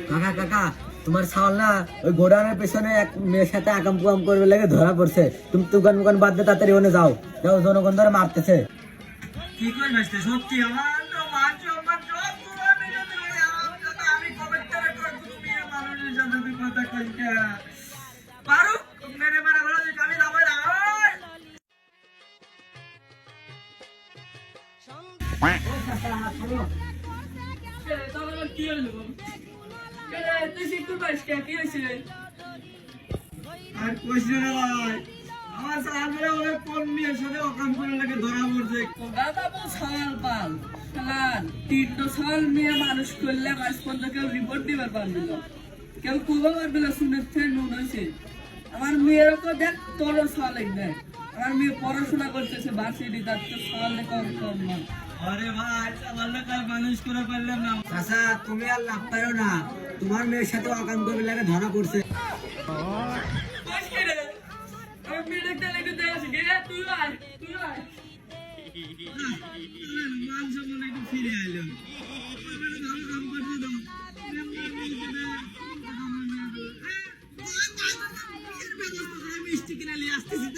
কাকা কাকা তোমার ছাওয়াল না ওই গোডাউনের পেছনে এক মেয়ের সাথে আকাম কুয়াম করবে লাগে ধরা পড়ছে। তুমি দোকান মোকান বাদ দিয়ে তাড়াতাড়ি ওনে যাও, যাও জনগণ ধরে মারতেছে। কি কই ভাইস্তে সত্যি আমার তো মান সম্মান সব পুরো মেরে দিলে আমি কবে থেকে কই তুমি মানুষের সাথে তুই কথা কইতে পারো মেরে মেরে বলো যে আমি যাবো না কি হলো তুই শিখতে পারিস কি হয়েছে? আর কইছ না ভাই আমার সামনে অনেক কোন মেয়ের সাথে অকাম করে লাগে ধরা পড়ছে। দাদা বল সওয়াল পাল শালার তিনটো সওয়াল মেয়ে মানুষ করলে আজ পর্যন্ত কেউ রিপোর্ট দিবার পারবে না, কেউ কুবা পারবে না। শুনেছে নুন হয়েছে আমার মেয়েরও তো দেখ তোরও সওয়াল দেখ, আমার মেয়ে পড়াশোনা করতেছে বাসিটি তার তো সওয়াল কম কম না। আরে ভাই আমার কাল মানুষ করে পারলাম না। চাচা তুমি আর লাভ পারো না, তোমার মেয়ের সাথে অকাম করবে লাগে ধরা পড়ছে। আমি মেয়েটা লেগে দেখছি তুই আয় তুই আয় মান সম্মান একটু ফিরে আইলো। ভালো কাম করছে তো মিষ্টি কিনে নিয়ে আসতেছি।